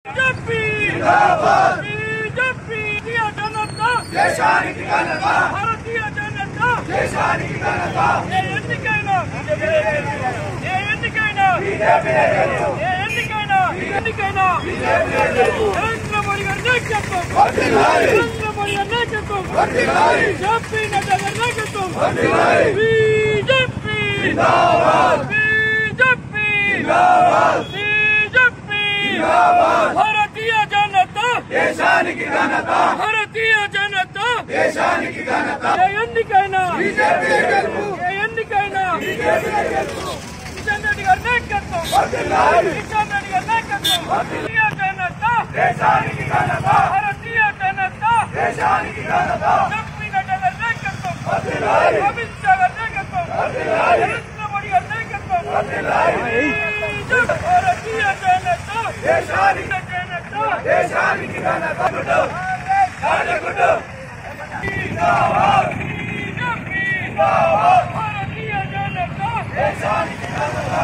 भारतीय जनता देशानिकी घनता भारतीय जनता देशानिकी घनता ఎన్నికైనా బీజేపీ గెలుపు ఎన్నికైనా బీజేపీ గెలుపు కిషన్ రెడ్డి గారి నాయకత్వం వర్ధిల్లాలి కిషన్ రెడ్డి గారి నాయకత్వం భారతీయ జనతా దేశానికి ఘనత భారతీయ జనతా దేశానికి ఘనత జగన్ గారి నాయకత్వం వర్ధిల్లాలి అమిత్ షా గారి నాయకత్వం వర్ధిల్లాలి నరేంద్ర మోడీ గారి నాయకత్వం వర్ధిల్లాలి భారతీయ జనతా దేశానికి జనతా దేశానికి ఘనత గుడ్డు भारतीय जनता देशानिकी घनता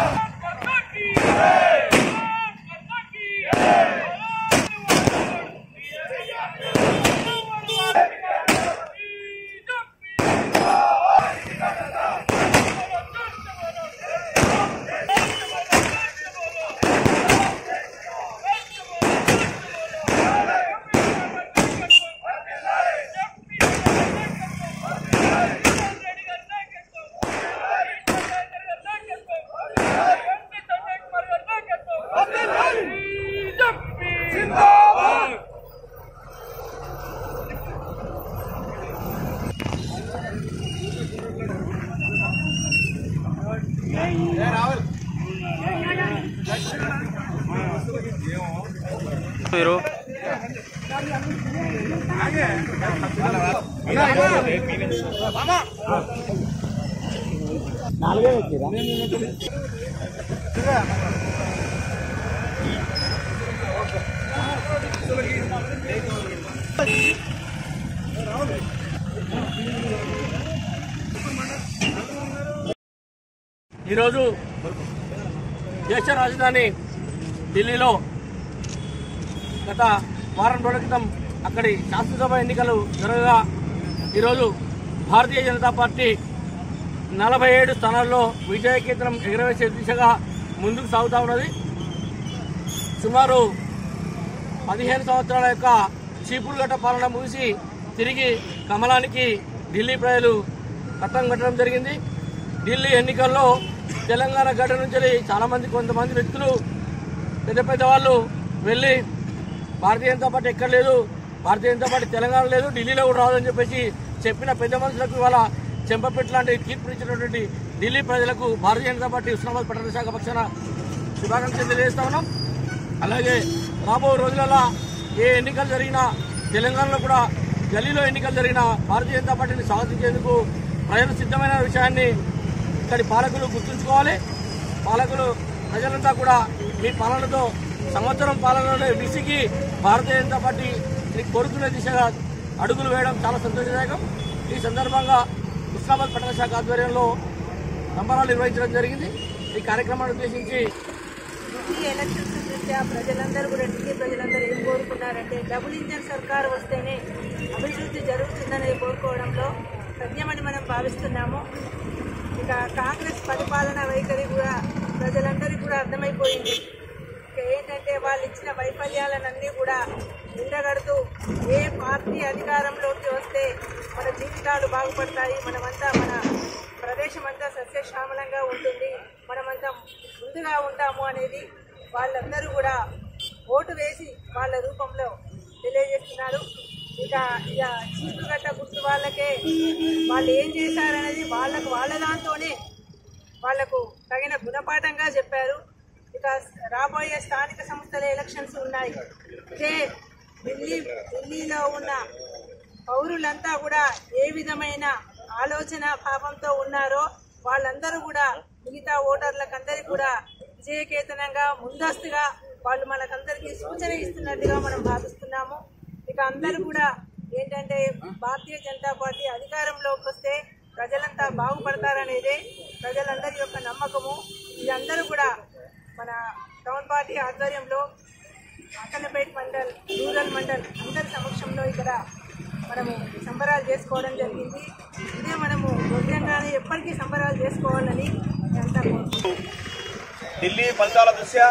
ఈరోజు దేశ రాజధాని ఢిల్లీలో గత వారం రోజుల క్రితం అక్కడి శాసనసభ ఎన్నికలు జరగగా ఈరోజు భారతీయ జనతా పార్టీ 47 స్థానాల్లో విజయకేతనం ఎగురవేసే దిశగా ముందుకు సాగుతూ ఉన్నది. సుమారు 15 సంవత్సరాల యొక్క చీపురుగట్ట పాలన ముగిసి తిరిగి కమలానికి ఢిల్లీ ప్రజలు పట్టం కట్టడం జరిగింది. ఢిల్లీ ఎన్నికల్లో తెలంగాణ గడ్డ నుంచి కొంతమంది వ్యక్తులు పెద్ద వాళ్ళు వెళ్ళి భారతీయ జనతా పార్టీ ఎక్కడ లేదు, భారతీయ జనతా పార్టీ తెలంగాణ లేదు, ఢిల్లీలో కూడా రాదని చెప్పేసి చెప్పిన పెద్ద మనుషులకు ఇవాళ చెంపపెట్టు లాంటి తీర్పు ఇచ్చినటువంటి ఢిల్లీ ప్రజలకు భారతీయ జనతా పార్టీ ఉస్మానాబాద్ పట్టణ శాఖ పక్షాన శుభాకాంక్షలు తెలియజేస్తా ఉన్నాం. అలాగే రాబో రోజులలో ఏ ఎన్నికలు జరిగినా తెలంగాణలో కూడా గల్లీలో ఎన్నికలు జరిగినా భారతీయ జనతా పార్టీని స్వాగతించేందుకు ప్రజలు సిద్ధమైన విషయాన్ని ఇక్కడి పాలకులు గుర్తుంచుకోవాలి. పాలకులు ప్రజలంతా కూడా మీ పాలనతో సంవత్సరం పాలనలో విసిగి భారతీయ జనతా పార్టీ కోరుకునే దిశగా అడుగులు వేయడం చాలా సంతోషదాయకం. ఈ సందర్భంగా ఉస్మానాబాద్ పట్టణ శాఖ ఆధ్వర్యంలో సంబరాలు నిర్వహించడం జరిగింది. ఈ కార్యక్రమాన్ని ఉద్దేశించి ఎలక్షన్స్ దృష్ట్యా ప్రజలందరూ కూడా ఢిల్లీ ప్రజలందరూ ఏం కోరుకున్నారంటే డబుల్ ఇంజన్ సర్కారు వస్తేనే అభివృద్ధి జరుగుతుందని కోరుకోవడంలో సత్యమని మనం భావిస్తున్నాము. ఇక కాంగ్రెస్ పరిపాలన వైఖరి కూడా ప్రజలందరికీ కూడా అర్థమైపోయింది. ఇక ఏంటంటే వాళ్ళు ఇచ్చిన వైఫల్యాలన్నీ కూడా ఎండగడుతూ ఏ పార్టీ అధికారంలోకి వస్తే మన జీవితాలు బాగుపడతాయి, మనమంతా మన ప్రదేశం అంతా సస్యశ్యామలంగా ఉంటుంది, మనమంతా ముందుగా ఉంటాము అనేది వాళ్ళందరూ కూడా ఓటు వేసి వాళ్ళ రూపంలో తెలియజేస్తున్నారు. ఇక చీపురుగట్ట గుర్తు వాళ్ళకే వాళ్ళు ఏం చేశారనేది వాళ్ళ దాంతోనే వాళ్లకు తగిన గుణపాఠంగా చెప్పారు. ఇక రాబోయే స్థానిక సంస్థల ఎలక్షన్స్ ఉన్నాయి. ఇదే ఢిల్లీలో ఉన్న పౌరులంతా కూడా ఏ విధమైన ఆలోచన భావంతో ఉన్నారో వాళ్ళందరూ కూడా మిగతా ఓటర్లకందరికీ కూడా విజయకేతనంగా ముందస్తుగా వాళ్ళు మనకందరికీ సూచన ఇస్తున్నట్టుగా మనం భావిస్తున్నాము. ఇక అందరూ కూడా ఏంటంటే భారతీయ జనతా పార్టీ అధికారంలోకి వస్తే ప్రజలంతా బాగుపడతారనేదే ప్రజలందరి యొక్క నమ్మకము. ఇదందరూ కూడా మన టౌన్ పార్టీ ఆధ్వర్యంలో అక్కన్నపేట మండల్, రూరల్ మండల్ అందరి సమక్షంలో ఇక్కడ మనము సంబరాలు చేసుకోవడం జరిగింది. ఇదే మనము గొప్పంగానే ఎప్పటికీ సంబరాలు చేసుకోవాలని అంతా కోరుకుంటున్నాం. ఢిల్లీ ఫలితాల దృష్ట్యా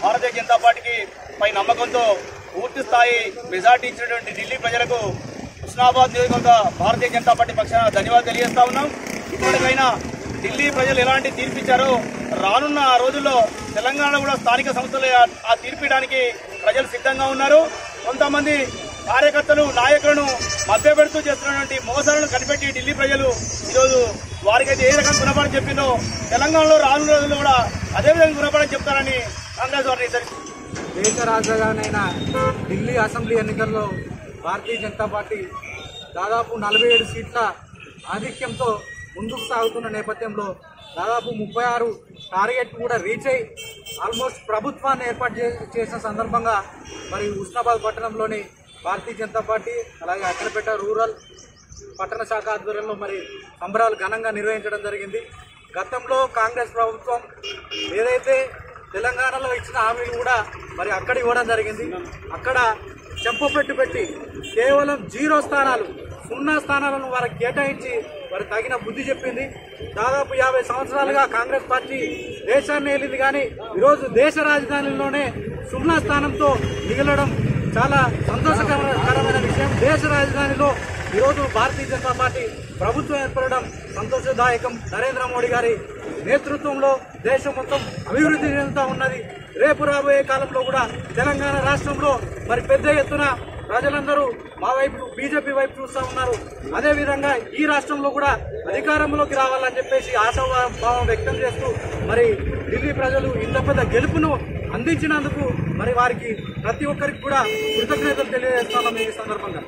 భారతీయ జనతా పార్టీకి పై నమ్మకంతో పూర్తి స్థాయి మెజార్టీ ఇచ్చినటువంటి ఢిల్లీ ప్రజలకు హుస్నాబాద్ నియోజకవర్గ భారతీయ జనతా పార్టీ పక్షాన ధన్యవాదాలు తెలియజేస్తా ఉన్నాం. ఇప్పటికైనా ఢిల్లీ ప్రజలు ఎలాంటి తీర్పు ఇచ్చారో రానున్న రోజుల్లో తెలంగాణ కూడా స్థానిక సంస్థలు ఆ తీర్పియడానికి ప్రజలు సిద్ధంగా ఉన్నారు. కొంతమంది కార్యకర్తలు నాయకులను మభ్యపెడుతూ చేస్తున్నటువంటి మోసాలను కనిపెట్టి ఢిల్లీ ప్రజలు ఈరోజు వారికైతే ఏ రకంగా గుణపడని చెప్పిందో తెలంగాణలో రానున్న రోజుల్లో కూడా అదేవిధంగా గుణపడని చెప్తారని కాంగ్రెస్ వారిని హెచ్చరిస్తుంది. దేశ రాజధానైన ఢిల్లీ అసెంబ్లీ ఎన్నికల్లో భారతీయ జనతా పార్టీ దాదాపు 47 సీట్ల ఆధిక్యంతో ముందుకు సాగుతున్న నేపథ్యంలో దాదాపు 36 టార్గెట్ కూడా రీచ్ అయ్యి ఆల్మోస్ట్ ప్రభుత్వాన్ని ఏర్పాటు చేసిన సందర్భంగా మరి హుస్నాబాద్ పట్టణంలోని భారతీయ జనతా పార్టీ అలాగే అక్కన్నపేట రూరల్ పట్టణ శాఖ ఆధ్వర్యంలో మరి సంబరాలు ఘనంగా నిర్వహించడం జరిగింది. గతంలో కాంగ్రెస్ ప్రభుత్వం ఏదైతే తెలంగాణలో ఇచ్చిన హామీలు కూడా మరి అక్కడ ఇవ్వడం జరిగింది. అక్కడ చెంపపెట్టు పెట్టి కేవలం 0 స్థానాలు 0 స్థానాలను వారికి కేటాయించి మరి తగిన బుద్ధి చెప్పింది. దాదాపు 50 సంవత్సరాలుగా కాంగ్రెస్ పార్టీ దేశాన్ని ఏలింది, కానీ ఈరోజు దేశ రాజధానిలోనే 0 స్థానంతో మిగలడం చాలా సంతోషకరమైన విషయం. దేశ రాజధానిలో ఈరోజు భారతీయ జనతా పార్టీ ప్రభుత్వం ఏర్పడడం సంతోషదాయకం. నరేంద్ర మోడీ గారి నేతృత్వంలో దేశం మొత్తం అభివృద్ధి చెందుతూ ఉన్నది. రేపు రాబోయే కాలంలో కూడా తెలంగాణ రాష్ట్రంలో మరి పెద్ద ఎత్తున ప్రజలందరూ మా వైపు బీజేపీ వైపు చూస్తూ ఉన్నారు. అదేవిధంగా ఈ రాష్ట్రంలో కూడా అధికారంలోకి రావాలని చెప్పేసి ఆశాభావం వ్యక్తం చేస్తూ మరి ఢిల్లీ ప్రజలు ఇంత పెద్ద గెలుపును అందించినందుకు మరి వారికి ప్రతి ఒక్కరికి కూడా కృతజ్ఞతలు తెలియజేస్తున్నాం ఈ సందర్భంగా.